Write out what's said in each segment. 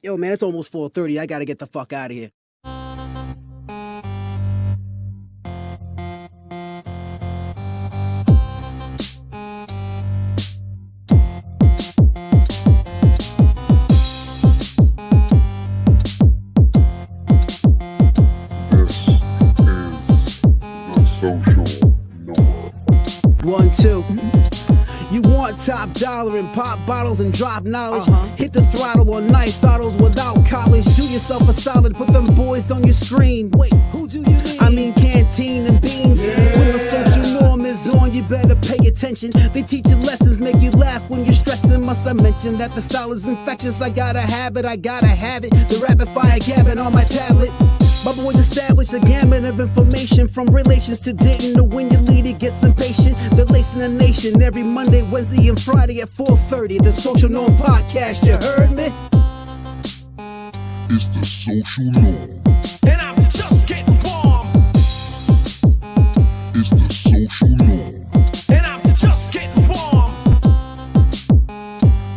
Yo, man, it's almost 4:30. I gotta get the fuck out of here. This is the social norm. 1, 2. You want top dollar and pop bottles and drop knowledge. Hit the throttle on nice autos without college. Do yourself a solid, put them boys on your screen. Wait, who do you mean? I mean canteen and beans. When the social norm is on, you better pay attention. They teach you lessons, make you laugh when you're stressing. Must I mention that the style is infectious? I gotta have it, The rapid fire gabbing on my tablet. My boys established a gamut of information, from relations to dating to when your leader gets impatient. They're lacing the nation every Monday, Wednesday, and Friday at 4:30. The Social Norm Podcast, you heard me? It's the social norm. And I'm just getting warm. It's the social norm. And I'm just getting warm.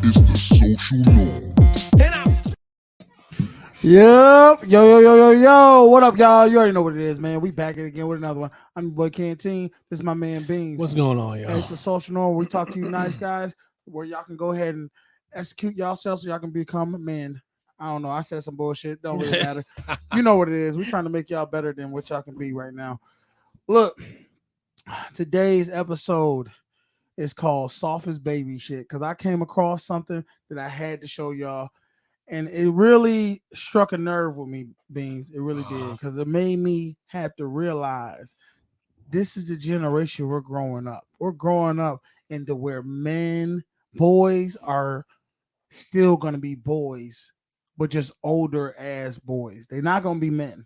It's the social norm. And I'm Yep. Yo. What up, y'all? You already know what it is, man. We back it again with another one. I'm your boy Canteen. This is my man Beans. What's going on, y'all? And it's a social norm. We talk to you nice guys where y'all can go ahead and execute yourselves so y'all can become men. I don't know. I said some bullshit. Don't really matter. You know what it is. We're trying to make y'all better than what y'all can be right now. Look, today's episode is called Softest Baby Shit because I came across something that I had to show y'all. And it really struck a nerve with me, Beans. It really did, because it made me have to realize this is the generation we're growing up. We're growing up into where boys are still going to be boys, but just older as boys. They're not going to be men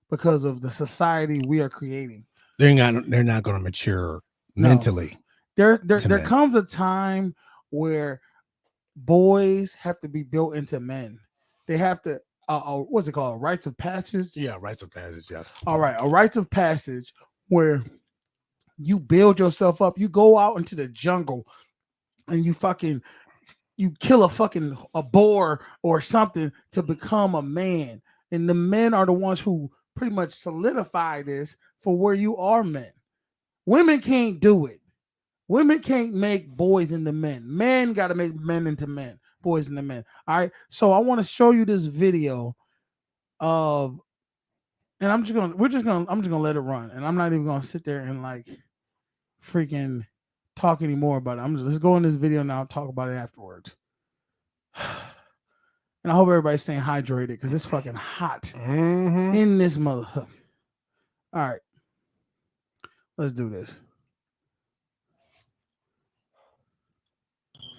because of the society we are creating. They're not going to mature mentally. There comes a time where boys have to be built into men. They have to what's it called? Rites of passage? Yeah, rites of passage, yeah. All right, a rites of passage where you build yourself up. You go out into the jungle and you kill a boar or something to become a man. And the men are the ones who pretty much solidify this for where you are men. Women can't do it. Women can't make boys into men. Men got to make men into men, boys into men. All right. So I want to show you this video of, and I'm just gonna let it run, and I'm not even gonna sit there and like freaking talk anymore about it. Let's go in this video now and talk about it afterwards. And I hope everybody's staying hydrated because it's fucking hot in this motherfucker. All right. Let's do this.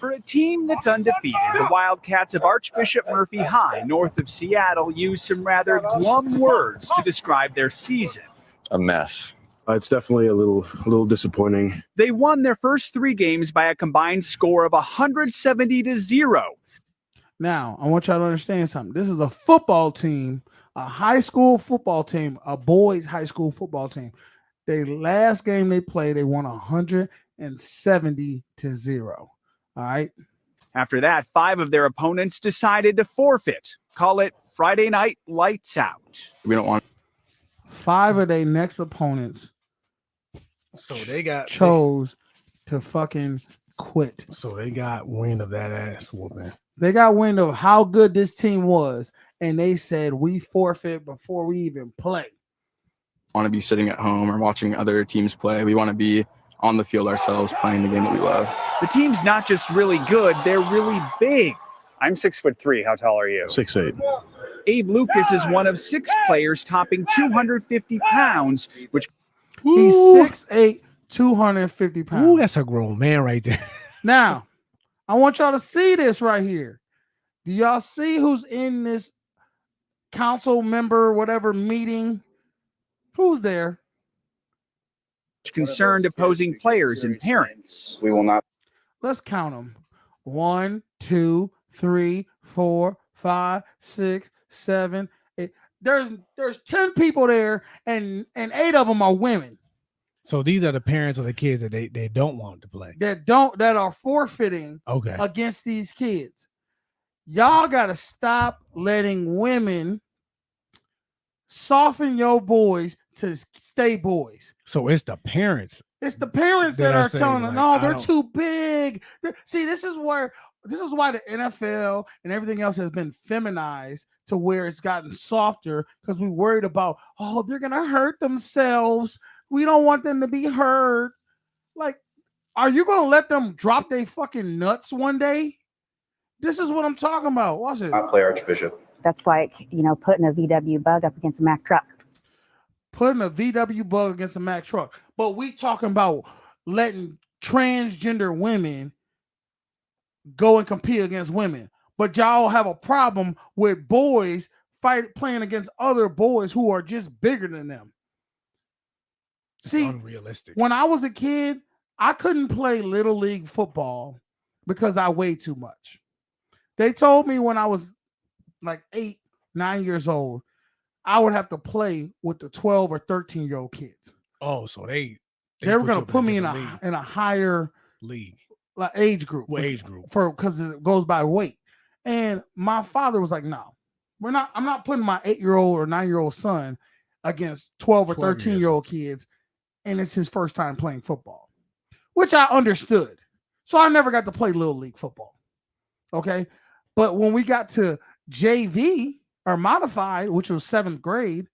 For a team that's undefeated, the Wildcats of Archbishop Murphy High, north of Seattle, use some rather glum words to describe their season. A mess. It's definitely a little disappointing. They won their first 3 games by a combined score of 170-0. Now, I want y'all to understand something. This is a football team, a high school football team, a boys' high school football team. The last game they played, they won 170-0. All right. After that, 5 of their opponents decided to forfeit. Call it Friday night lights out. We don't want 5 of their next opponents So they chose to fucking quit. So they got wind of that ass whooping. They got wind of how good this team was, and they said we forfeit before we even play. to be sitting at home or watching other teams play. We want to be on the field ourselves, playing the game that we love. The team's not just really good, they're really big. I'm 6'3". How tall are you? 6'8". Abe Lucas is one of 6 players topping 250 pounds, which He's 6'8", 250 pounds. Ooh, that's a grown man right there. Now, I want y'all to see this right here. Do y'all see who's in this council member, whatever meeting? Who's there? concerned opposing players and parents. We will not. Let's count them. 1, 2, 3, 4, 5, 6, 7, 8. There's 10 people there, and 8 of them are women. So these are the parents of the kids that they don't want to play. That are forfeiting Okay. against these kids. Y'all gotta stop letting women soften your boys to stay boys. So it's the parents. It's the parents That that I are say, telling them, like, no, I they're don't- too big. See, this is why the NFL and everything else has been feminized to where it's gotten softer because we worried about, oh, they're gonna hurt themselves. We don't want them to be hurt. Like, are you gonna let them drop their fucking nuts one day? This is what I'm talking about. Watch it. Play Archbishop. That's like, putting a VW bug up against a Mack truck. Putting a VW bug against a Mack truck. But we talking about letting transgender women go and compete against women. But y'all have a problem with boys playing against other boys who are just bigger than them. It's See, unrealistic. when I was a kid, I couldn't play little league football because I weighed too much. They told me when I was like 8, 9 years old, I would have to play with the 12 or 13-year-old kids. Oh, so they were going you to up put me in different a higher league. like age group. What age group? Because it goes by weight. And my father was like, no, I'm not putting my 8-year-old or 9-year-old son against 12 or 13-year-old kids, and it's his first time playing football, which I understood. So I never got to play little league football. Okay. But when we got to JV or modified, which was 7th grade,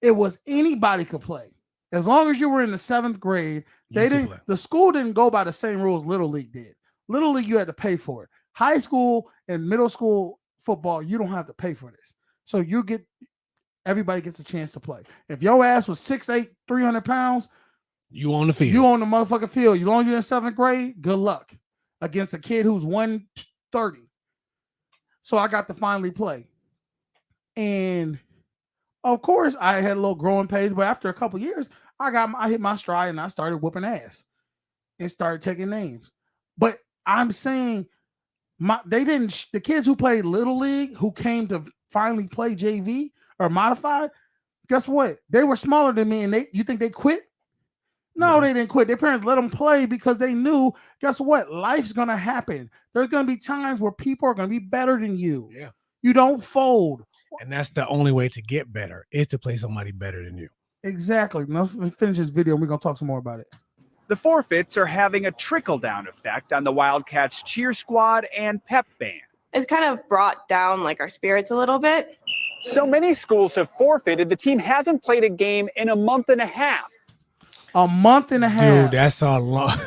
it was anybody could play. As long as you were in the 7th grade, the school didn't go by the same rules Little League did. Little League, you had to pay for it. High school and middle school football, you don't have to pay for this. So everybody gets a chance to play. If your ass was 6'8", 300 pounds, you on the field. You on the motherfucking field. As long as you're in 7th grade, good luck against a kid who's 130. So I got to finally play. And of course, I had a little growing pains, but after a couple years, I hit my stride and I started whooping ass and started taking names. But I'm saying the kids who played Little League, who came to finally play JV or modified, guess what? They were smaller than me, and you think they quit? No, they didn't quit. Their parents let them play because they knew, guess what? Life's going to happen. There's going to be times where people are going to be better than you. Yeah. You don't fold. And that's the only way to get better is to play somebody better than you. Exactly. Now let's finish this video and we're going to talk some more about it. The forfeits are having a trickle-down effect on the Wildcats cheer squad and pep band. It's kind of brought down like our spirits a little bit. So many schools have forfeited. The team hasn't played a game in a month and a half. A month and a half. Dude, that's a lot.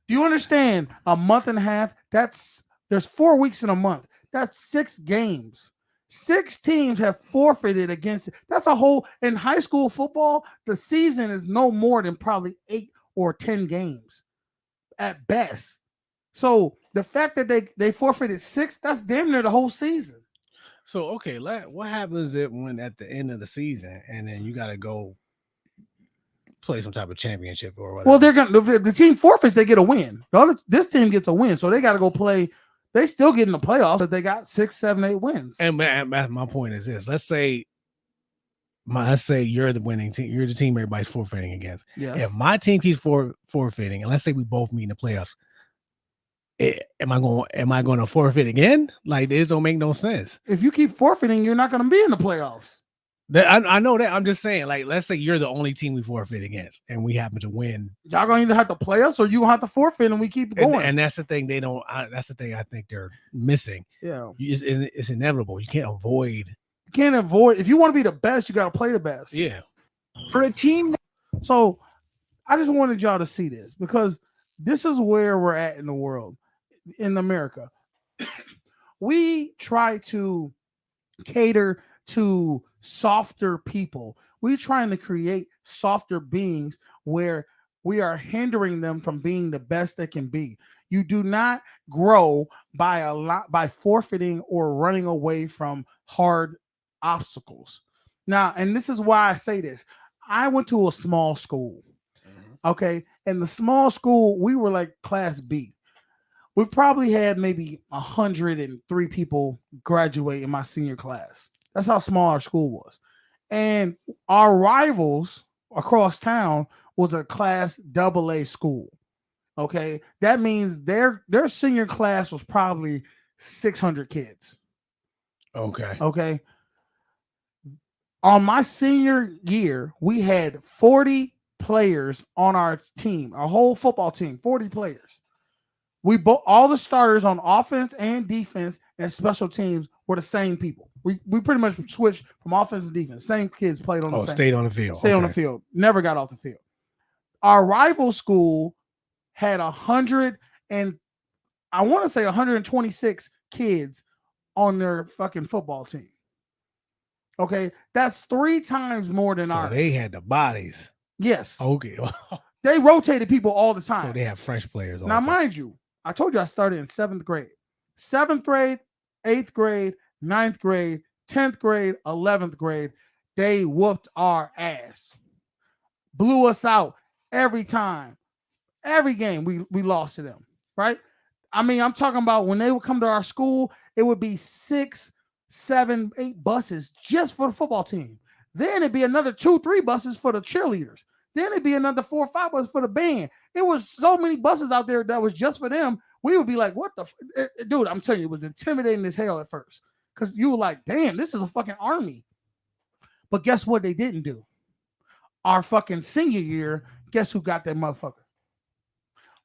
Do you understand? A month and a half. There's 4 weeks in a month. That's 6 games. 6 teams have forfeited against it. That's a whole in high school football. The season is no more than probably 8 or 10 games at best. So the fact that they forfeited 6, that's damn near the whole season. So okay, what happens when at the end of the season and then you got to go play some type of championship or whatever? Well, they're gonna the team forfeits, they get a win. This team gets a win, so they got to go play. They still get in the playoffs, but they got 6, 7, 8 wins. And my point is this: let's say you're the winning team. You're the team everybody's forfeiting against. Yes. If my team keeps forfeiting, and let's say we both meet in the playoffs, am I going to forfeit again? Like, this don't make no sense. If you keep forfeiting, you're not going to be in the playoffs. I know that. I'm just saying, like, let's say you're the only team we forfeit against, and we happen to win. Y'all gonna either have to play us, or you gonna have to forfeit, and we keep going. And that's the thing they don't. That's the thing I think they're missing. Yeah, it's inevitable. You can't avoid. You can't avoid. If you want to be the best, you got to play the best. Yeah. For a team. So, I just wanted y'all to see this because this is where we're at in the world, in America. We try to cater to softer people. We're trying to create softer beings where we are hindering them from being the best they can be. You do not grow by forfeiting or running away from hard obstacles. Now, and this is why I say this. I went to a small school. Okay. And the small school, we were like class B. We probably had maybe 103 people graduate in my senior class. That's how small our school was. And our rivals across town was a class AA school. Okay. That means their senior class was probably 600 kids. Okay. Okay. On my senior year, we had 40 players on our team, our whole football team, 40 players. We all the starters on offense and defense and special teams were the same people. We pretty much switched from offense and defense. Same kids played on the same. Stayed on the field. Stayed on the field. Never got off the field. Our rival school had 100 and I want to say 126 kids on their fucking football team. Okay, that's 3 times more than ours. They had the bodies. Yes. Okay. They rotated people all the time. So they have fresh players. Now, mind you, I told you I started in 7th grade. 7th grade, 8th grade, 9th grade, 10th grade, 11th grade, they whooped our ass. Blew us out every time. Every game we lost to them, right? I mean, I'm talking about when they would come to our school, it would be 6, 7, 8 buses just for the football team. Then it'd be another 2, 3 buses for the cheerleaders. Then it'd be another 4 or 5 buses for the band. It was so many buses out there that was just for them. We would be like, what the dude, I'm telling you, it was intimidating as hell at first. Because you were like, damn, this is a fucking army. But guess what they didn't do? Our fucking senior year, guess who got that motherfucker?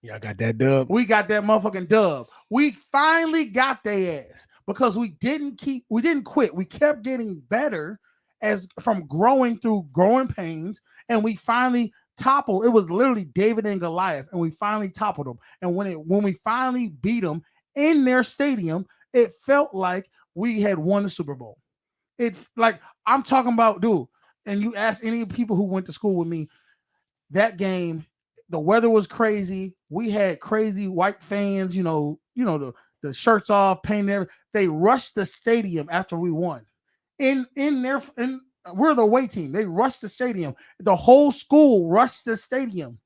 Y'all got that dub. We got that motherfucking dub. We finally got their ass because we didn't quit. We kept getting better as from growing through growing pains, and we finally toppled. It was literally David and Goliath, and we finally toppled them. And when we finally beat them in their stadium, it felt like we had won the Super Bowl. It's like I'm talking about, dude. And you ask any people who went to school with me, that game. The weather was crazy. We had crazy white fans, the shirts off, painted. They rushed the stadium after we won. We're the away team. They rushed the stadium. The whole school rushed the stadium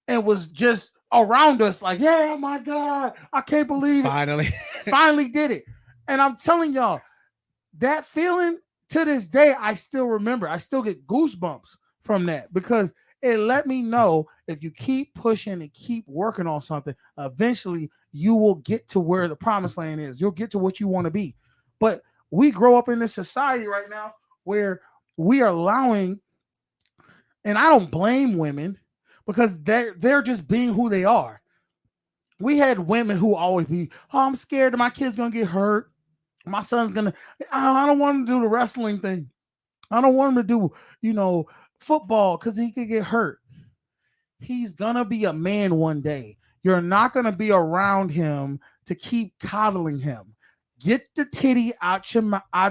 and was just around us like, yeah, oh my God, I can't believe it. Finally did it. And I'm telling y'all, that feeling to this day, I still remember. I still get goosebumps from that because it let me know if you keep pushing and keep working on something, eventually you will get to where the promised land is. You'll get to what you want to be. But we grow up in this society right now where we are allowing, and I don't blame women because they're just being who they are. We had women who always be, oh, I'm scared that my kid's going to get hurt. My son's going to, I don't want him to do the wrestling thing. I don't want him to do, football because he could get hurt. He's gonna be a man one day. You're not gonna be around him to keep coddling him. Get the titty out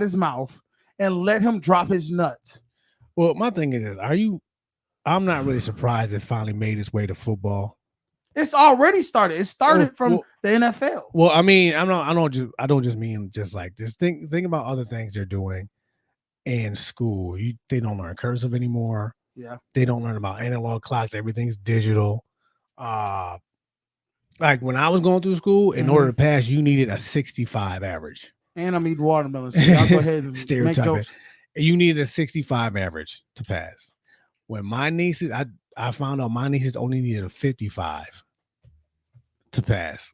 his mouth and let him drop his nuts. Well, my thing is, I'm not really surprised it finally made its way to football. It's already started. It started from the NFL. Well, I mean, I don't just mean just like this. Think about other things they're doing. In school, they don't learn cursive anymore. Yeah, they don't learn about analog clocks. Everything's digital. Like when I was going through school, in order to pass, you needed a 65 average. And I'm eating watermelon. So y'all go ahead and make jokes. You needed a 65 average to pass. When my nieces, I found out my nieces only needed a 55 to pass.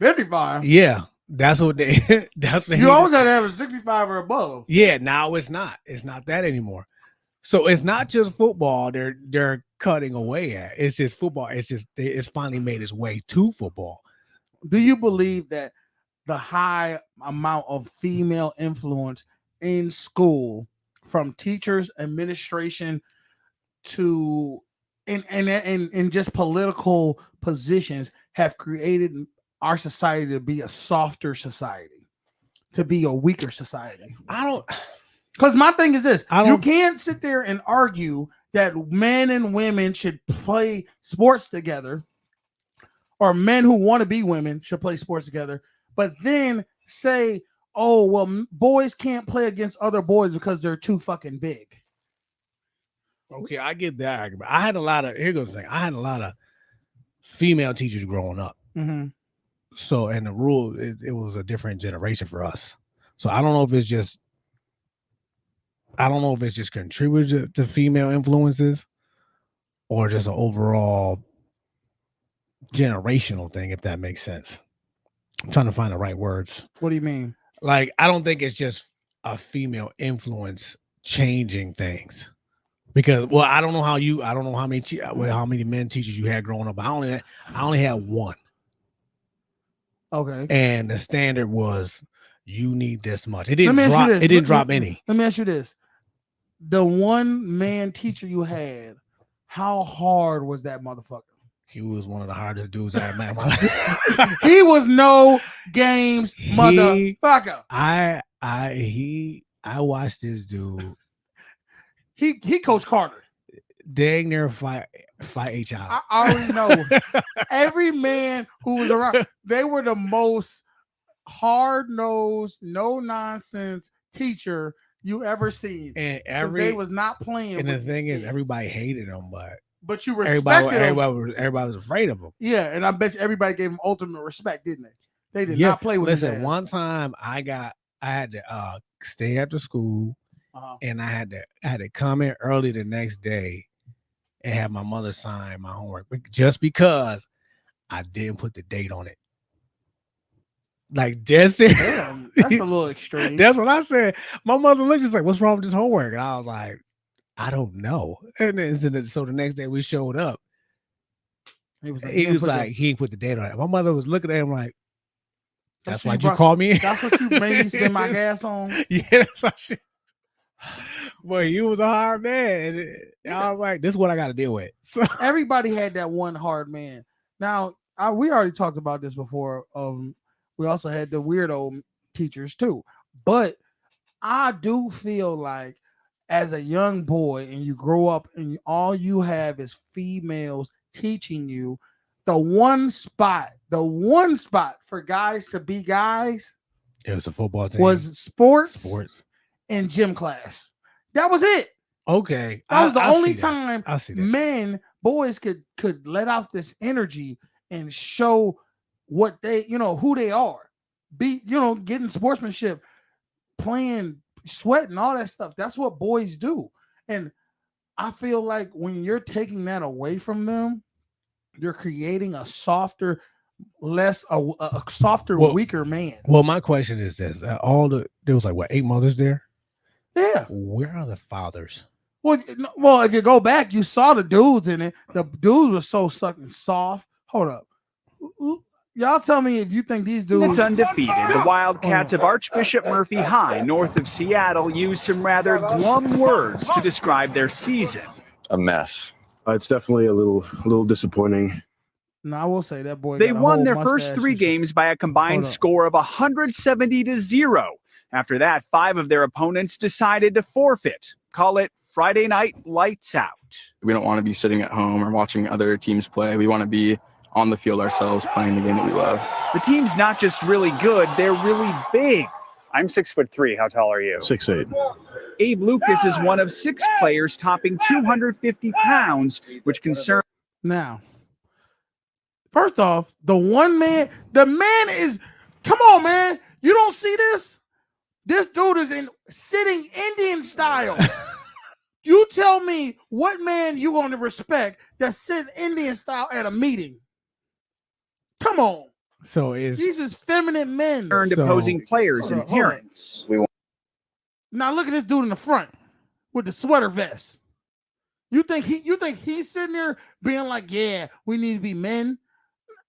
55? Yeah. That's what they you always had to have a 65 or above. Yeah, now it's not that anymore. So it's not just football they're cutting away at. It's just football. It's finally made its way to football. Do you believe that the high amount of female influence in school from teachers, administration to and just political positions have created our society to be a softer society, to be a weaker society? Because my thing is this: you can't sit there and argue that men and women should play sports together, or men who want to be women should play sports together, but then say, oh, well, boys can't play against other boys because they're too fucking big. Okay, I get that argument. Here goes the thing. I had a lot of female teachers growing up. Mm-hmm. So, and the rule, it was a different generation for us. So I don't know if it's just contributed to female influences or just an overall generational thing, if that makes sense. I'm trying to find the right words. What do you mean? Like, I don't think it's just a female influence changing things. Because, well, I don't know how many men teachers you had growing up. I only had one. Okay. And the standard was you need this much. It Let didn't me ask you drop. this. It didn't drop any. Let me ask you this. The one man teacher you had, how hard was that motherfucker? He was one of the hardest dudes I ever met in my life. He was no games motherfucker. I watched this dude. He coached Carter. Dang near fight a child. I already know. Every man who was around, they were the most hard-nosed, no-nonsense teacher you ever seen. And they was not playing. And the thing is, kids. everybody hated him, but you respected him. Everybody was afraid of him. Yeah, and I bet you everybody gave him ultimate respect, didn't they? They did not play with his ass. One time I had to stay after school, and I had to come in early the next day and have my mother sign my homework just because I didn't put the date on it. Like, that's it. Damn, that's a little extreme. That's what I said. My mother looked just like, "What's wrong with this homework?" And I was like, "I don't know." And then so the next day we showed up. He was like, he ain't put the date on it. My mother was looking at him like, "That's why you called me." That's what you made me spend my gas on. Yeah, that's what shit. Boy, he was a hard man. And I was like, "This is what I got to deal with." So everybody had that one hard man. Now, we already talked about this before. We also had the weirdo teachers too, but I do feel like as a young boy and you grow up and all you have is females teaching you, the one spot for guys to be guys, it was a football team, was sports and gym class. That was it. Okay, that was the only time boys could let out this energy and show what they, who they are, getting sportsmanship, playing, sweating, all that stuff. That's what boys do. And I feel like when you're taking that away from them, you're creating a softer, weaker man. Well, my question is this: there was like 8 mothers there. Yeah. Where are the fathers? Well, if you go back, you saw the dudes in it. The dudes were so sucking soft. Hold up. Y'all tell me if you think these dudes... It's undefeated. The Wildcats of Archbishop Murphy High, north of Seattle, use some rather glum words to describe their season. A mess. It's definitely a little disappointing. No, I will say that boy. They won their first 3 games by a combined score of 170-0. After that, 5 of their opponents decided to forfeit. Call it Friday night lights out. We don't want to be sitting at home or watching other teams play. We want to be on the field ourselves, playing the game that we love. The team's not just really good, they're really big. I'm 6'3". How tall are you? 6'8". Abe Lucas is one of 6 players topping 250 pounds, which concerns. Now, first off, the man is, come on, man. You don't see this? This dude is sitting Indian style. You tell me what man you going to respect that's sitting Indian style at a meeting. Come on. So these is feminine men. Opposing players and parents. Now look at this dude in the front with the sweater vest. You think he's sitting there being like, yeah, we need to be men?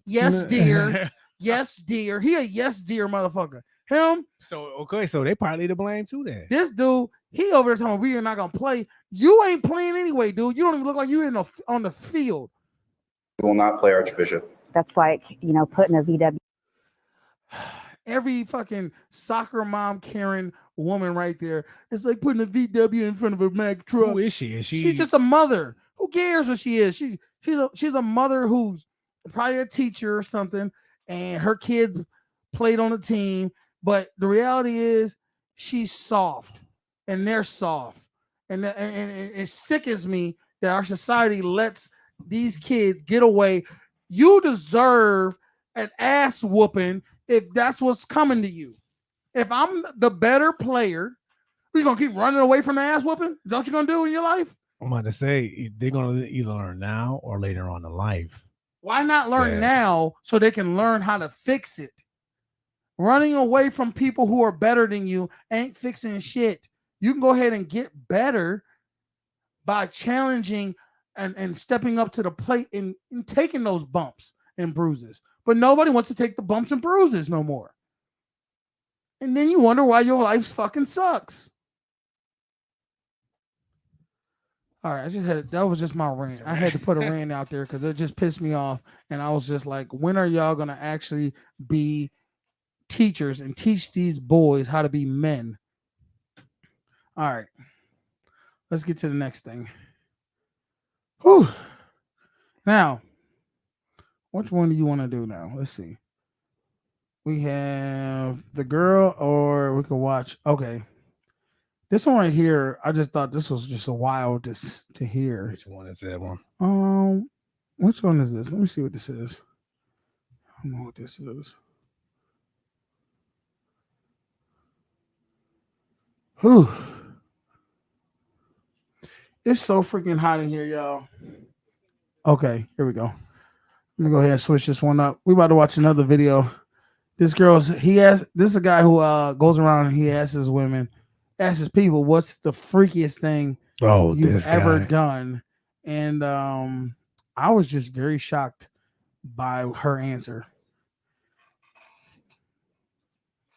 Yes, dear. Yes, dear. He a yes, dear motherfucker. Him. So they partly to blame too then. This dude, he over there telling me we are not gonna play. You ain't playing anyway, dude. You don't even look like you on the field. We will not play Archbishop. That's like, putting a VW. Every fucking soccer mom Karen woman right there. It's like putting a VW in front of a Mack truck. Who is she? She's just a mother. Who cares what she is? She's a mother who's probably a teacher or something, and her kids played on the team. But the reality is, she's soft, and they're soft, and it sickens me that our society lets these kids get away. You deserve an ass whooping if that's what's coming to you. If I'm the better player, are you gonna keep running away from the ass whooping? Is that what you're gonna do in your life? I'm about to say they're gonna either learn now or later on in life. Why not learn now so they can learn how to fix it? Running away from people who are better than you ain't fixing shit. You can go ahead and get better by challenging and stepping up to the plate and taking those bumps and bruises. But nobody wants to take the bumps and bruises no more. And then you wonder why your life fucking sucks. All right, that was just my rant. I had to put a rant out there because it just pissed me off. And I was just like, when are y'all going to actually be teachers and teach these boys how to be men? All right, let's get to the next thing. Whew. Now, which one do you want to do now? Let's see. We have the girl, or we could watch. Okay. This one right here, I just thought this was just a wild to hear. Which one is that one? Which one is this? Let me see what this is. I don't know what this is. Whew. It's so freaking hot in here, y'all. Okay, here we go. Let me go ahead and switch this one up. We about to watch another video. This is a guy who goes around and he asks his people, what's the freakiest thing you've ever done? And I was just very shocked by her answer.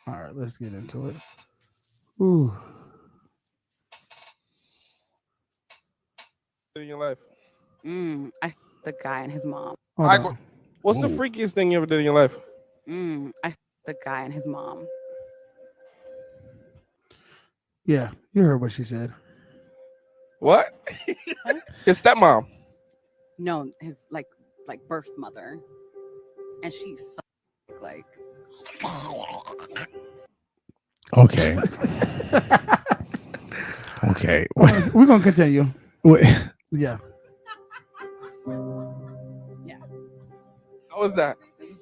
All right, let's get into it. Ooh. In your life? The guy and his mom. What's the freakiest thing you ever did in your life? The guy and his mom. Yeah, you heard what she said. What? His stepmom. No, his like birth mother, and she's like. Okay. Okay. We're gonna continue. Wait. Yeah. How was that?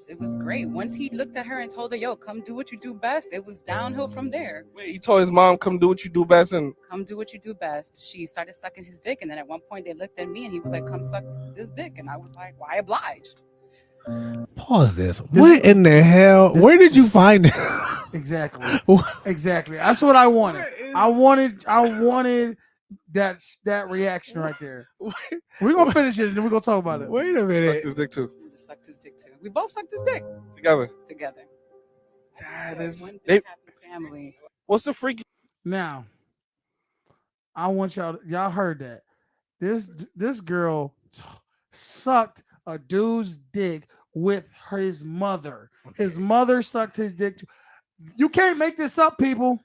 It was great. Once he looked at her and told her, "Yo, come do what you do best," it was downhill from there. Wait, he told his mom, "Come do what you do best," and come do what you do best. She started sucking his dick, and then at one point they looked at me, and he was like, "Come suck this dick," and I was like, "Why obliged?" Pause this. What in the hell? Where did you find it? Exactly. Exactly. That's what I wanted. I wanted that reaction right there. We're gonna finish it and then we're gonna talk about it. Wait a minute. Sucked his dick too. Sucked his dick too. We both sucked his dick Together. That is one they, big happy family. What's the freaky? Now, I want y'all heard that. This girl sucked a dude's dick with his mother. Okay. His mother sucked his dick. You can't make this up, people.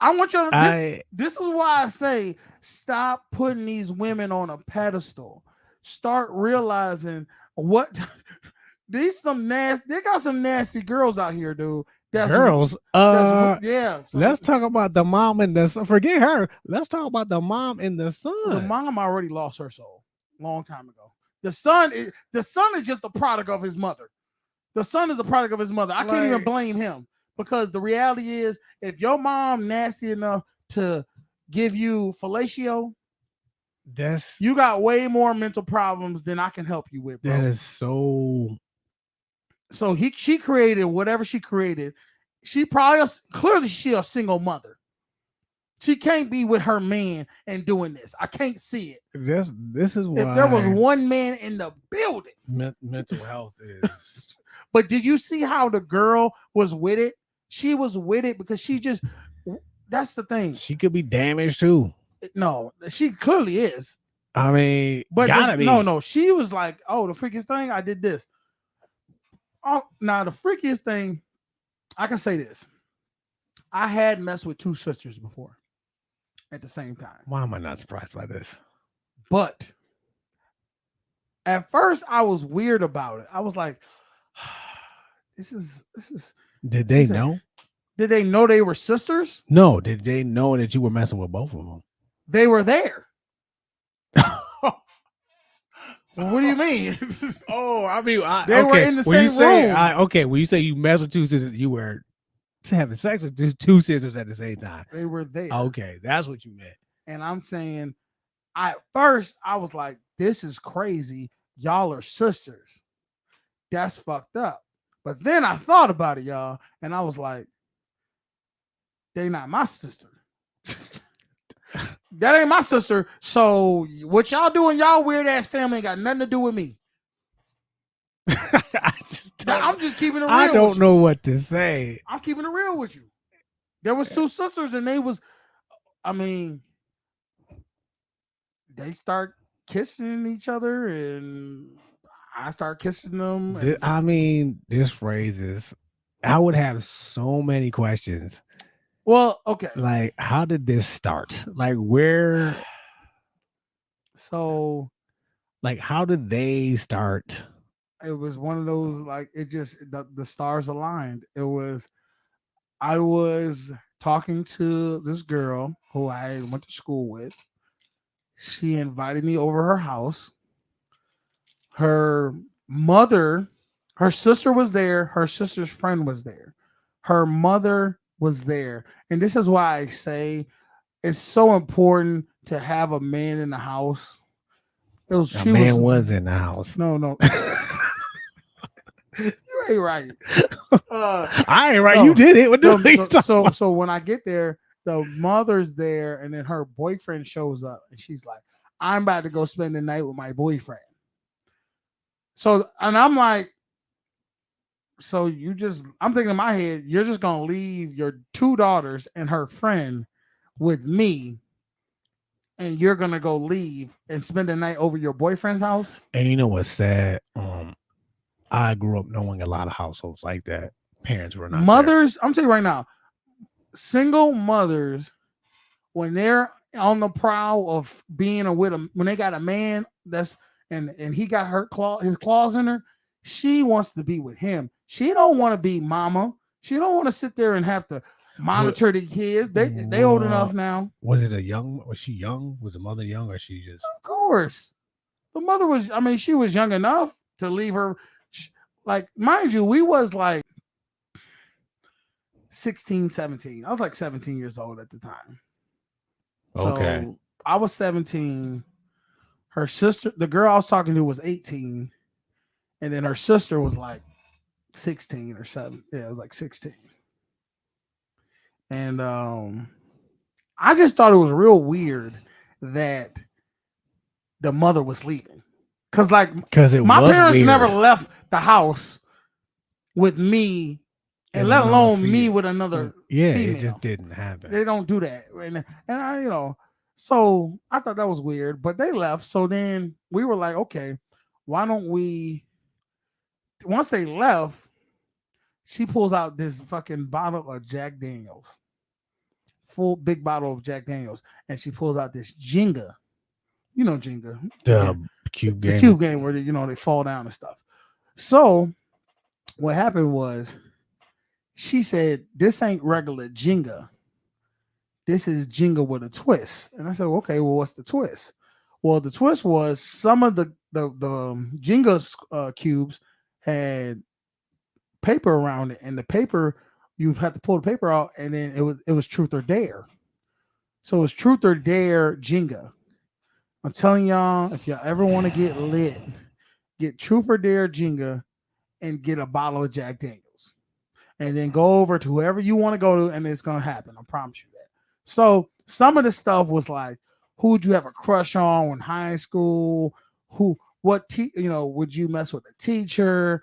I want y'all to. This is why I say stop putting these women on a pedestal. Start realizing what these some nasty. They got some nasty girls out here, dude. Girls. Yeah. Let's talk about the mom and the son. Forget her. Let's talk about the mom and the son. The mom already lost her soul long time ago. The son is just a product of his mother. The son is a product of his mother. I can't even blame him because the reality is, if your mom nasty enough to give you fellatio, you got way more mental problems than I can help you with, bro. That is so. So she created whatever she created. She probably clearly she a single mother. She can't be with her man and doing this. I can't see it. This is why. If there was one man in the building, mental health is. But did you see how the girl was with it? She was with it because she just. That's the thing. She could be damaged too. No, she clearly is. I mean, but gotta be. No. She was like, "Oh, the freakiest thing I did this." Oh, now the freakiest thing, I can say this. I had messed with two sisters before at the same time. Why am I not surprised by this? But at first I was weird about it. I was like, this is. Did they know? Did they know they were sisters? No. Did they know that you were messing with both of them? They were there. Well, what do you mean? I mean, they were in the same room. When you say you messed with two sisters, you were having sex with two sisters at the same time. They were there. Okay, that's what you meant. And I'm saying, at first I was like, this is crazy. Y'all are sisters. That's fucked up. But then I thought about it, y'all, and I was like, they not my sister. That ain't my sister. So what y'all doing, y'all weird ass family ain't got nothing to do with me. I'm just keeping it real. I don't know what to say. I'm keeping it real with you. There was two sisters, and they was, I mean, they start kissing each other, and I start kissing them. And I mean, this phrase is, I would have so many questions. Well, okay. Like, how did this start? Like, where? So, like, how did they start? It was one of those, like, it just, the stars aligned. I was talking to this girl who I went to school with. She invited me over her house. Her mother, her sister was there. Her sister's friend was there. Her mother was there. And this is why I say it's so important to have a man in the house. A man was in the house. No. You ain't right. I ain't right. You did it. So when I get there, the mother's there, and then her boyfriend shows up, and she's like, "I'm about to go spend the night with my boyfriend." So, and I'm like, so I'm thinking in my head, you're just gonna leave your two daughters and her friend with me, and you're gonna go leave and spend the night over your boyfriend's house? And you know what's sad? I grew up knowing a lot of households like that. Parents were not mothers. there. I'm telling you right now, single mothers, when they're on the prowl of being with them, when they got a man that's and he got his claws in her, she wants to be with him. She don't want to be mama. She don't want to sit there and have to monitor the kids. They old enough now. Was she young? Was the mother young, or she just? Of course, the mother was. I mean, she was young enough to leave her. Like, mind you, we was like 16, 17. I was like 17 years old at the time. Okay. So I was 17. Her sister, the girl I was talking to, was 18. And then her sister was like 16 or 7. Yeah, it was like 16. And I just thought it was real weird that the mother was leaving. Because my parents never left the house with me, and let alone me with another female. It just didn't happen. They don't do that. And I, so I thought that was weird, but they left. So then we were like, okay, why don't we, once they left, she pulls out this fucking bottle of Jack Daniels, full big bottle of Jack Daniels, and she pulls out this Jenga. You know Jenga. The cube game. The cube game where they fall down and stuff. So what happened was, she said, "This ain't regular Jenga. This is Jenga with a twist." And I said, "Okay, well, what's the twist?" Well, the twist was some of the Jenga cubes had paper around it, and the paper, you had to pull the paper out, and then it was truth or dare. So it was truth or dare Jenga. I'm telling y'all, if y'all ever want to get lit, get truth or dare Jenga and get a bottle of Jack Daniels. And then go over to whoever you want to go to, and it's going to happen. I promise you that. So some of the stuff was like, who would you have a crush on in high school? Would you mess with a teacher?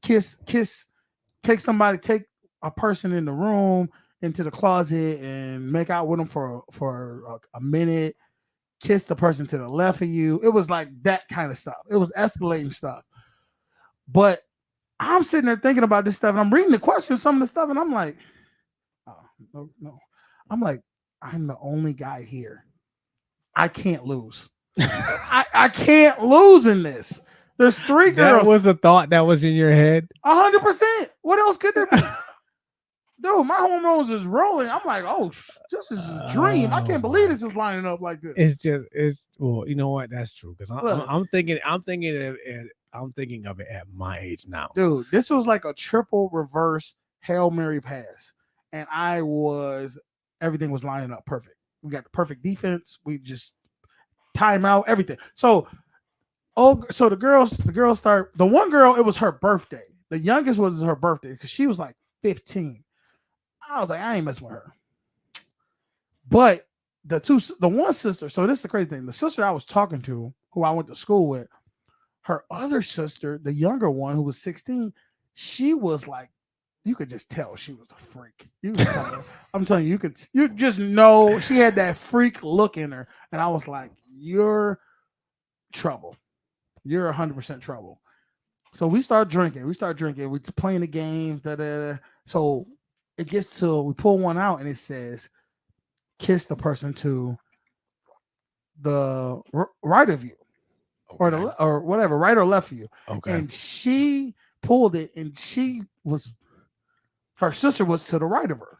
Take a person in the room into the closet and make out with them for a minute. Kiss the person to the left of you. It was like that kind of stuff. It was escalating stuff. But I'm sitting there thinking about this stuff, and I'm reading the questions, some of the stuff, and I'm like, oh, no. I'm like, I'm the only guy here. I can't lose. I can't lose in this. There's 3 girls. That was the thought that was in your head. 100%. What else could there be? Dude, my hormones is rolling. I'm like, oh, this is a dream. I can't believe this is lining up like this. Well, you know what? That's true. Because I'm thinking of it at my age now. Dude, this was like a triple reverse Hail Mary pass. And everything was lining up perfect. We got the perfect defense. We just timeout, everything. So the girls start. The one girl, it was her birthday. The youngest was her birthday because she was like 15. I was like, I ain't messing with her. But the one sister, so this is the crazy thing. The sister I was talking to, who I went to school with, her other sister, the younger one who was 16, she was like, you could just tell she was a freak. You could tell her. I'm telling you, you just know she had that freak look in her. And I was like, you're trouble. You're 100% trouble. So we start drinking. We playing the games. So it gets to, we pull one out and it says, kiss the person to the right of you, okay, or whatever, right or left of you. Okay. And she pulled it, and her sister was to the right of her.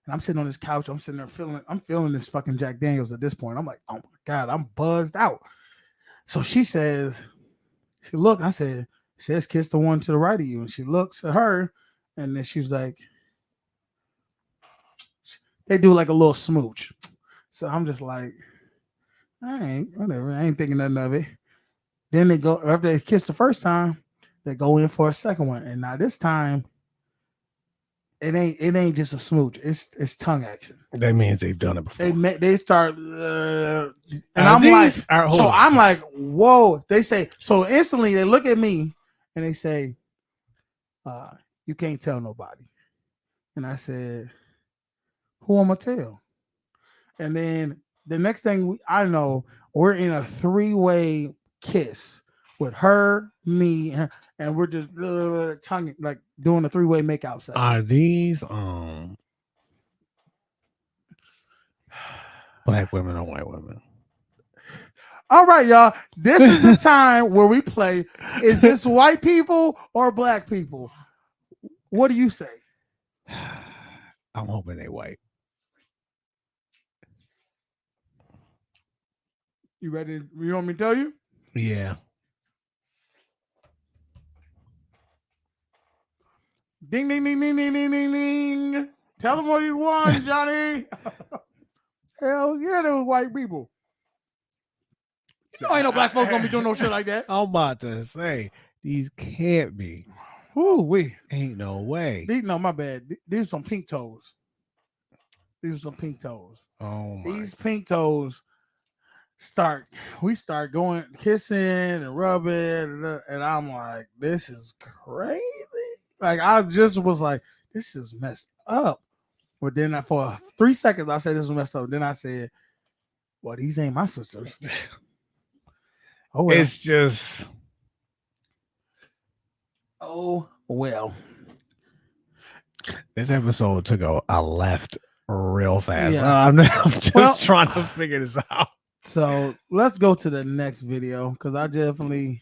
And I'm sitting on this couch. I'm sitting there I'm feeling this fucking Jack Daniels at this point. I'm like, oh my God, I'm buzzed out. So she says, she looked, I said, it says kiss the one to the right of you. And she looks at her, and then she's like, they do like a little smooch. So I'm just like, whatever. I ain't thinking nothing of it. Then they go, after they kiss the first time, they go in for a second one. And now this time, it ain't just a smooch. It's tongue action. That means they've done it before. They start, and I'm like, so I'm like, whoa. They say, so instantly they look at me and they say, you can't tell nobody. And I said, who am I tell? And then the next thing I know, we're in a 3-way kiss with her, me, and we're just tongue, like doing a 3-way makeout session. Are these black women or white women? All right, y'all. This is the time where we play. Is this white people or black people? What do you say? I'm hoping they white. You ready? You want me to tell you? Yeah. Ding, ding, ding, ding, ding, ding, ding, ding. Tell them what you want, Johnny. Hell yeah, those white people. You know ain't no black folks gonna be doing no shit like that. I'm about to say, these can't be. Ooh, ain't no way. No, my bad. These are some pink toes. Oh my. These pink toes we start going kissing and rubbing, and I'm like, this is crazy. Like, I just was like, this is messed up. But then for 3 seconds I said this was messed up. Then I said, well, these ain't my sisters. Oh well. It's just, oh well. This episode took a left real fast. Yeah. I'm just trying to figure this out. So let's go to the next video, because I definitely.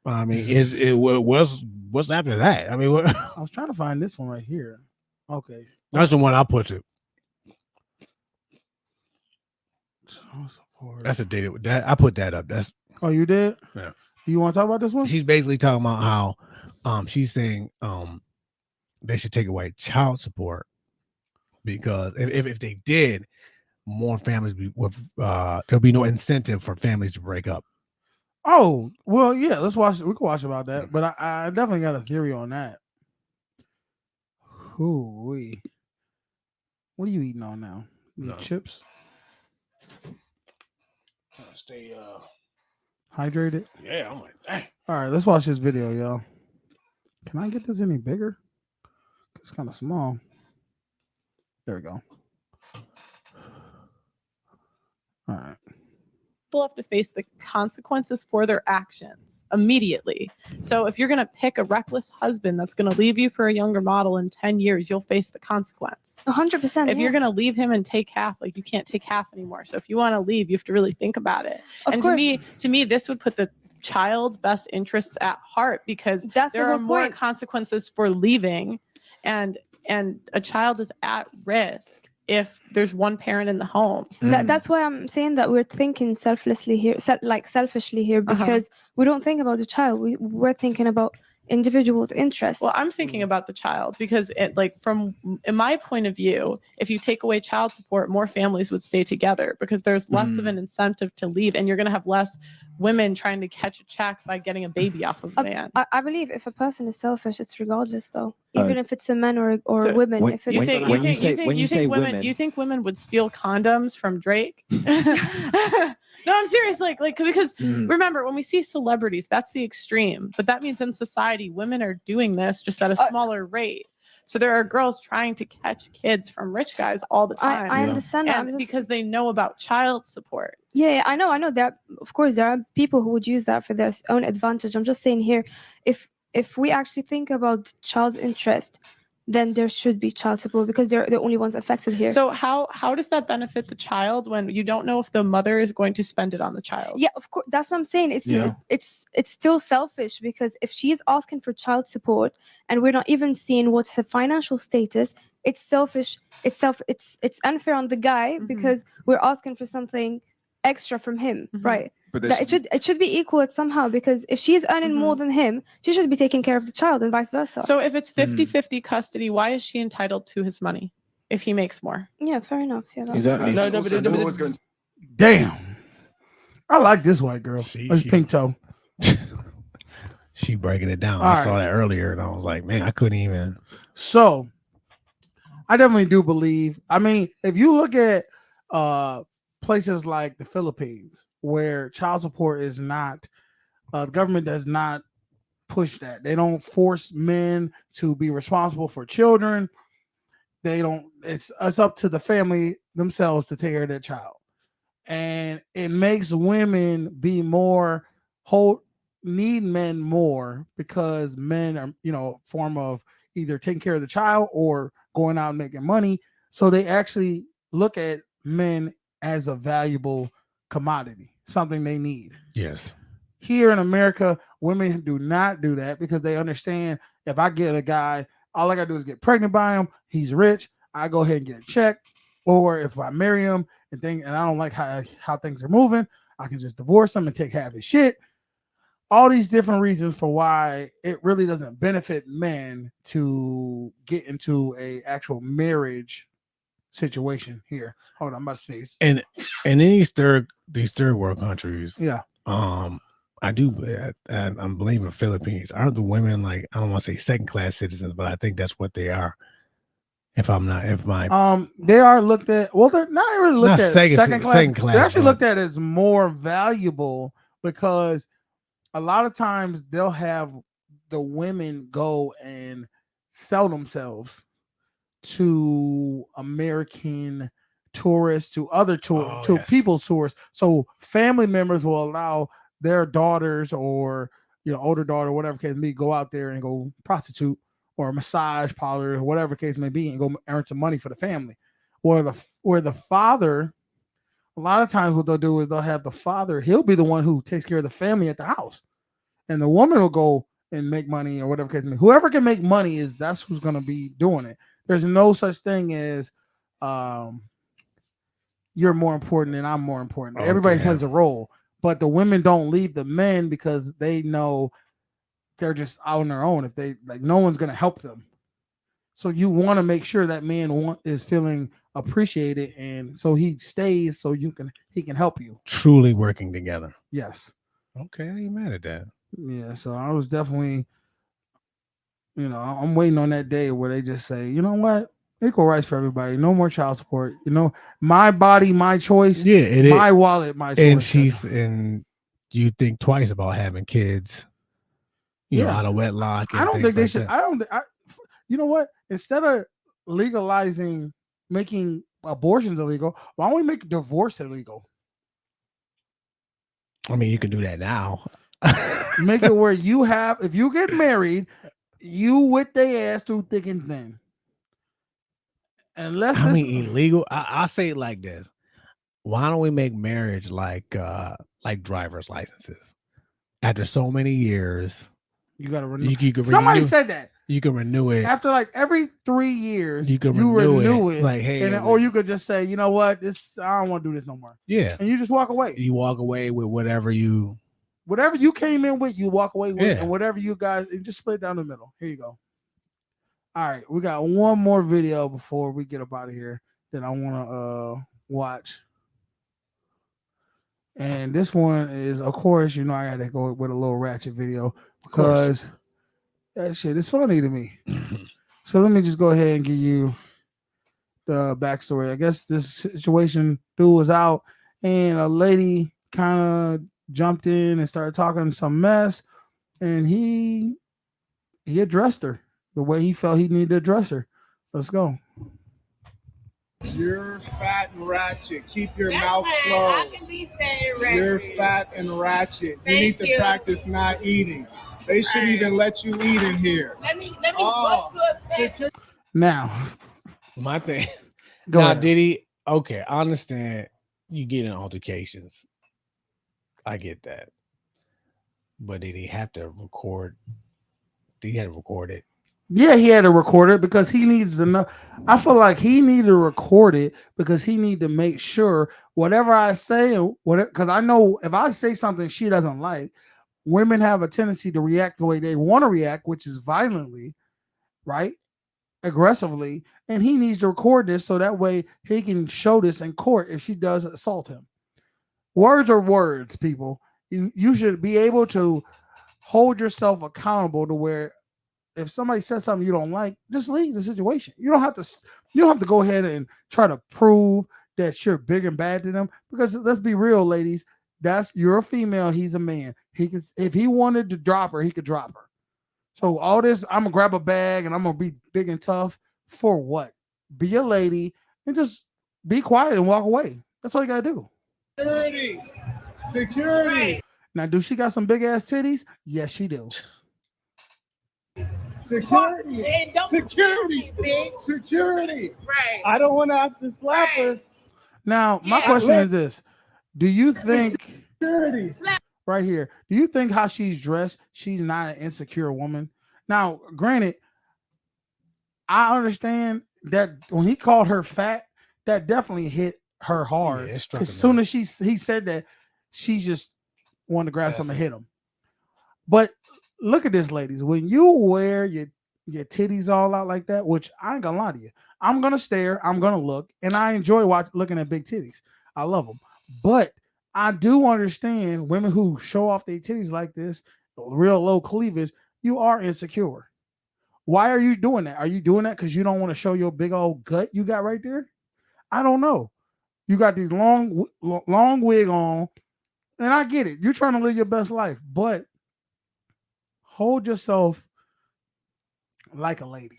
I mean, what's after that? I mean, what? I was trying to find this one right here. Okay, that's the one I put to. That's a data. That I put that up. That's. Oh, you did? Yeah. Do you want to talk about this one? She's basically talking about how, she's saying, they should take away child support, because if they did, more families there'll be no incentive for families to break up. Oh, well, yeah, let's watch. We can watch about that, but I definitely got a theory on that. Hoo-wee. What are you eating on now? Chips? Stay hydrated? Yeah, I'm like, dang. All right, let's watch this video, y'all. Can I get this any bigger? It's kind of small. There we go. All right. People have to face the consequences for their actions immediately. So if you're going to pick a reckless husband that's going to leave you for a younger model in 10 years, you'll face the consequence. 100%. If you're going to leave him and take half, like, you can't take half anymore. So if you want to leave, you have to really think about it. And to me, this would put the child's best interests at heart, because there are more consequences for leaving, and a child is at risk if there's one parent in the home. That's why I'm saying that we're thinking selfishly here, because we don't think about the child. We're thinking about individual's interest. Well, I'm thinking about the child because it, like, from in my point of view, if you take away child support, more families would stay together because there's less of an incentive to leave, and you're going to have less women trying to catch a check by getting a baby off of a man. I believe if a person is selfish, it's regardless though, even if it's a man or So, women. when- If it's You think when you say women? women- Do you think women would steal condoms from Drake? No, I'm serious. Like because remember when we see celebrities, that's the extreme. But that means in society, women are doing this just at a smaller rate. So there are girls trying to catch kids from rich guys all the time. I understand that. And because they know about child support. Yeah, I know. There, of course, there are people who would use that for their own advantage. I'm just saying here, if we actually think about child's interest, then there should be child support because they're the only ones affected here. So how does that benefit the child when you don't know if the mother is going to spend it on the child? Yeah, of course, that's what I'm saying. It's still selfish because if she's asking for child support and we're not even seeing what's her financial status, it's selfish. It's unfair on the guy because we're asking for something extra from him, right? But it should be equal somehow because if she's earning more than him, she should be taking care of the child and vice versa. So if it's 50-50 custody, why is she entitled to his money if he makes more? Yeah, fair enough. Yeah, Exactly. Damn. I like this white girl. It's pink toe. She breaking it down. All I saw right. that earlier, and I was like, man, I couldn't even. So I definitely do believe. I mean, if you look at places like the Philippines, where child support is not, the government does not push that. They don't force men to be responsible for children. They don't. It's up to the family themselves to take care of their child, and it makes women be more need men more because men are form of either taking care of the child or going out and making money. So they actually look at men as a valuable commodity, something they need. Yes. Here in America, women do not do that because they understand if I get a guy, all I gotta do is get pregnant by him. He's rich. I go ahead and get a check. Or if I marry him and I don't like how things are moving, I can just divorce him and take half his shit. All these different reasons for why it really doesn't benefit men to get into a actual marriage situation here. Hold on, I'm about to sneeze. And in these third world countries, yeah, I'm blaming Philippines. Aren't the women like, I don't want to say second class citizens, but I think that's what they are. They are looked at. Well, they're not really looked at second class. They're actually looked at as more valuable because a lot of times they'll have the women go and sell themselves to American tourists, to other people's tourists. So family members will allow their daughters or older daughter, whatever case may be, go out there and go prostitute or massage parlor or whatever case may be and go earn some money for the family. Where the father, a lot of times what they'll do is they'll have the father, he'll be the one who takes care of the family at the house. And the woman will go and make money or whatever case may be. Whoever can make money that's who's going to be doing it. There's no such thing as you're more important and I'm more important. Okay. Everybody plays a role, but the women don't leave the men because they know they're just out on their own. If they no one's going to help them. So you want to make sure that man is feeling appreciated, and so he stays so he can help you. Truly working together. Yes. Okay, how you mad at that? Yeah, so I was definitely, I'm waiting on that day where they just say, you know what, equal rights for everybody, no more child support. My body, my choice. Yeah, my wallet, my choice. And you think twice about having kids, out of wedlock. And I don't think they should. That. You know what? Instead of legalizing making abortions illegal, why don't we make divorce illegal? I mean, you can do that now. Make it where if you get married, you with their ass through thick and thin. Unless illegal. I'll say it like this: why don't we make marriage like driver's licenses? After so many years, you got to renew. Somebody said that you can renew it after every 3 years. You can renew it. Like, hey, or you could just say, you know what, I don't want to do this no more. Yeah, and you just walk away. You walk away with whatever you whatever you came in with, you walk away with, Yeah. and whatever you guys, and just split down the middle. Here you go. All right, we got one more video before we get up out of here that I want to watch. And this one is, of course, I had to go with a little ratchet video because that shit is funny to me. So let me just go ahead and give you the backstory. I guess this situation, dude was out and a lady kind of jumped in and started talking some mess, and he addressed her the way he felt he needed to address her. Let's go. You're fat and ratchet. Keep your mouth closed. You're fat and ratchet. You need to practice not eating. They shouldn't even let you eat in here. Let me bust you up. Now, my thing. Go now, ahead. did he? Okay, I understand. You get in altercations. I get that. But did he have to record? Did he have to record it? Yeah, he had to record it because he needs to know. I feel like he needed to record it because he need to make sure whatever I say, because I know if I say something she doesn't like, women have a tendency to react the way they want to react, which is violently, right? Aggressively. And he needs to record this so that way he can show this in court if she does assault him. Words are words, people. You should be able to hold yourself accountable to where if somebody says something you don't like, just leave the situation. You don't have to go ahead and try to prove that you're big and bad to them, because let's be real, ladies, you're a female, he's a man. He can, if he wanted to drop her, he could drop her. So all this, I'm gonna grab a bag and I'm gonna be big and tough for what? Be a lady and just be quiet and walk away. That's all you gotta do. Security. Now, do she got some big ass titties? Yes, she do. Security. Security, bitch. Security. Right. I don't want to have to slap her. Now, my question is this: do you think right here? Do you think how she's dressed, she's not an insecure woman? Now, granted, I understand that when he called her fat, that definitely hit her hard. Yeah, it struck as a soon nerve. as he said that, she just wanted to grab something and hit him. But look at this, ladies. When you wear your titties all out like that, which I ain't gonna lie to you, I'm gonna stare, I'm gonna look, and I enjoy looking at big titties. I love them. But I do understand women who show off their titties like this, real low cleavage, you are insecure. Why are you doing that? Are you doing that because you don't want to show your big old gut you got right there? I don't know. You got these long wig on, and I get it. You're trying to live your best life, but hold yourself like a lady.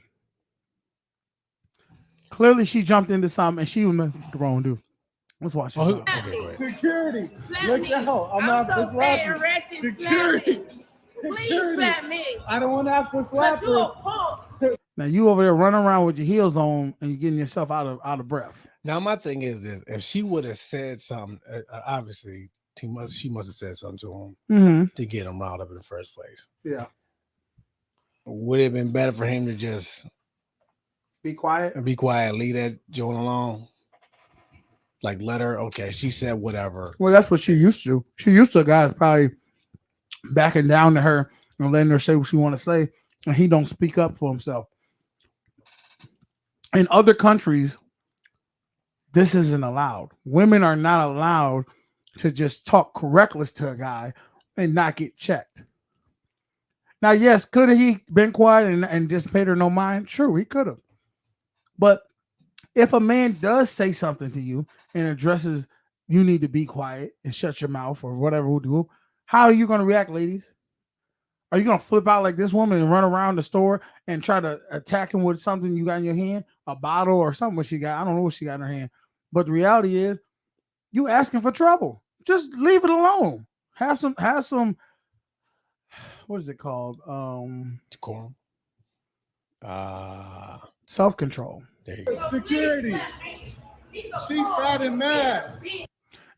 Clearly, she jumped into something, and she was the wrong dude. Let's watch this. Okay, go ahead. Security. Slap me. I'm so fat and ratchet. Security. Please slap me. I don't want to have to slap You a her. punk. Now you over there running around with your heels on, and you're getting yourself out of breath. Now, my thing is this: if she would have said something, obviously, she must have said something to him to get him riled up in the first place. Yeah. Would it have been better for him to just be quiet, leave that joint alone? Like, let her, okay, she said whatever. Well, that's what she used to. She used to guys probably backing down to her and letting her say what she want to say, and he don't speak up for himself. In other countries, this isn't allowed. Women are not allowed to just talk reckless to a guy and not get checked. Now, yes, could he been quiet and just paid her no mind? Sure, he could have. But if a man does say something to you and addresses, you need to be quiet and shut your mouth or whatever we'll do, how are you going to react, ladies? Are you going to flip out like this woman and run around the store and try to attack him with something you got in your hand, a bottle or something what she got? I don't know what she got in her hand. But the reality is, you asking for trouble. Just leave it alone. Have some, what is it called? Decorum. Self-control. There you go. Security. She fat and mad.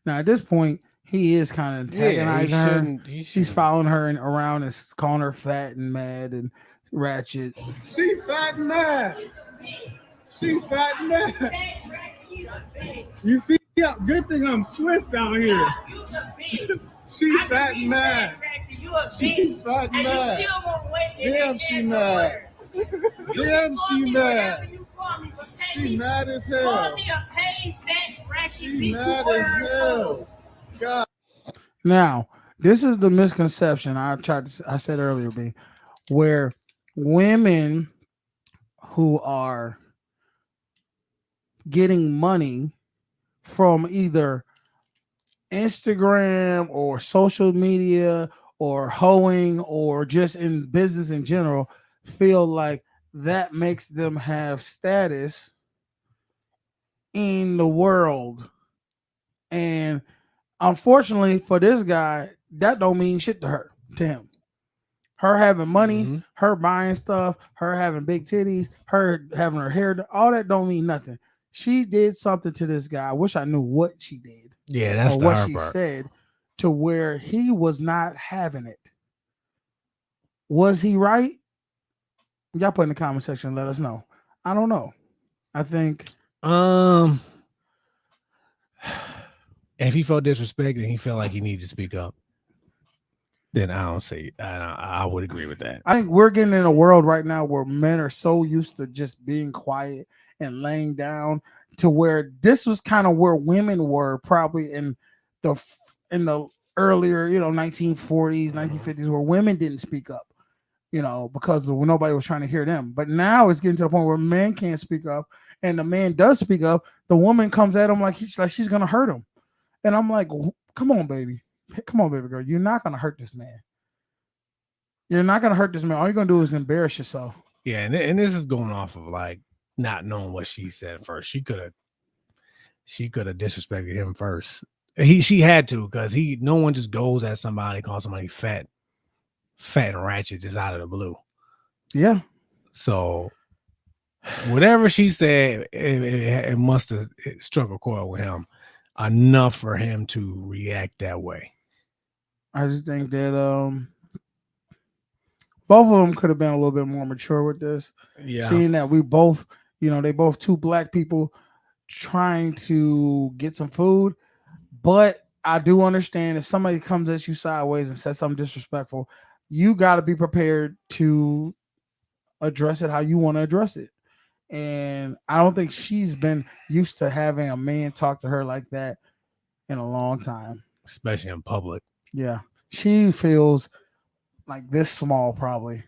Now, at this point, he is kind of antagonizing her. He's following her around and calling her fat and mad and ratchet. She fat and mad. She fat and mad. You see, good thing I'm Swiss down here. She's fat and mad. She's fat and mad. Damn, she mad. Damn, she mad. She mad as hell. She mad as hell. God. Now, this is the misconception I said earlier, B, where women who are getting money from either Instagram or social media or hoeing or just in business in general feel like that makes them have status in the world. And unfortunately for this guy, that don't mean shit to him. Her having money, her buying stuff, her having big titties, her having her hair, all that don't mean nothing. She did something to this guy. I wish I knew what she did. Yeah, that's or the what hard she part. said to where he was not having it. Was he right? Y'all put in the comment section and let us know. I don't know. I think if he felt disrespected and he felt like he needed to speak up, then I don't say I would agree with that. I think we're getting in a world right now where men are so used to just being quiet and laying down to where this was kind of where women were probably in the earlier, 1940s, 1950s, where women didn't speak up, because nobody was trying to hear them. But now it's getting to the point where men can't speak up, and the man does speak up. The woman comes at him like she's gonna hurt him, and I'm like, come on, baby girl, you're not gonna hurt this man. You're not gonna hurt this man. All you're gonna do is embarrass yourself. Yeah, and this is going off of like not knowing what she said first. She could have disrespected him first. She had to, because no one just goes at somebody, calls somebody fat and ratchet just out of the blue. Yeah. So whatever she said, it must have struck a chord with him enough for him to react that way. I just think that both of them could have been a little bit more mature with this. Yeah. Seeing that we both, they both two black people trying to get some food. But I do understand if somebody comes at you sideways and says something disrespectful, you got to be prepared to address it how you want to address it. And I don't think she's been used to having a man talk to her like that in a long time. Especially in public. Yeah. She feels like this small probably.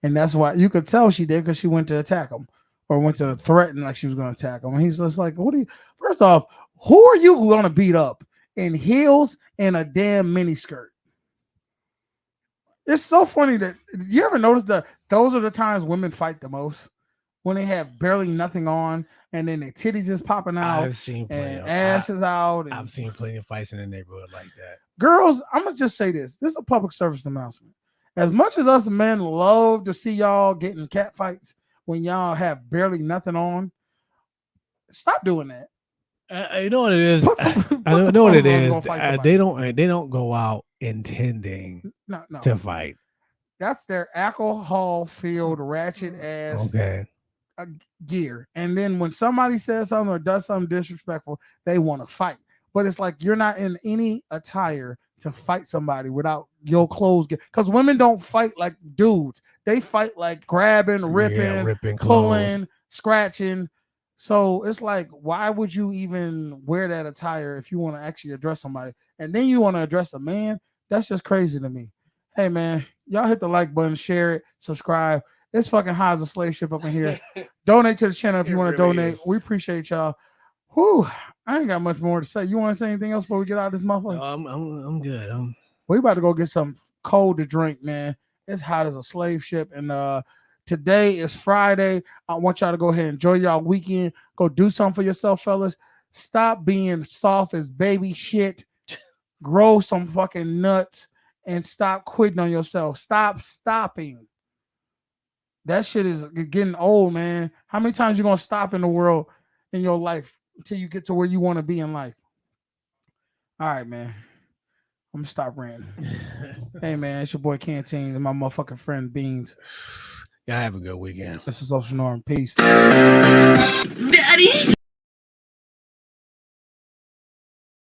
And that's why you could tell she did, because she went to attack him or went to threaten like she was going to attack him. And he's just like, first off, who are you going to beat up in heels and a damn mini skirt? It's so funny that you ever notice that those are the times women fight the most, when they have barely nothing on and then their titties is popping out. I've seen plenty and ass is out. I've seen plenty of fights in the neighborhood like that. Girls, I'm gonna just say this. This is a public service announcement. As much as us men love to see y'all getting cat fights when y'all have barely nothing on, stop doing that. You know what it is? I know what it is. They don't go out intending to fight. That's their alcohol-filled ratchet ass gear. And then when somebody says something or does something disrespectful, they want to fight. But it's like you're not in any attire to fight somebody without your clothes. Because women don't fight like dudes. They fight like grabbing, ripping pulling, clothes, scratching. So it's like, why would you even wear that attire if you want to actually address somebody? And then you want to address a man? That's just crazy to me. Hey, man, y'all hit the like button, share it, subscribe. It's fucking high as a slave ship up in here. Donate to the channel if you want to donate. We appreciate y'all. Whew, I ain't got much more to say. You want to say anything else before we get out of this motherfucker? No, I'm good. We about to go get some cold to drink, man. It's hot as a slave ship. And today is Friday. I want y'all to go ahead and enjoy y'all weekend. Go do something for yourself, fellas. Stop being soft as baby shit. Grow some fucking nuts and stop quitting on yourself. Stop stopping. That shit is getting old, man. How many times you gonna stop in the world in your life until you get to where you want to be in life? All right, man. I'm gonna stop ranting. Hey, man, it's your boy Canteen and my motherfucking friend Beans. Y'all have a good weekend. This is Social Norm. Peace. Daddy.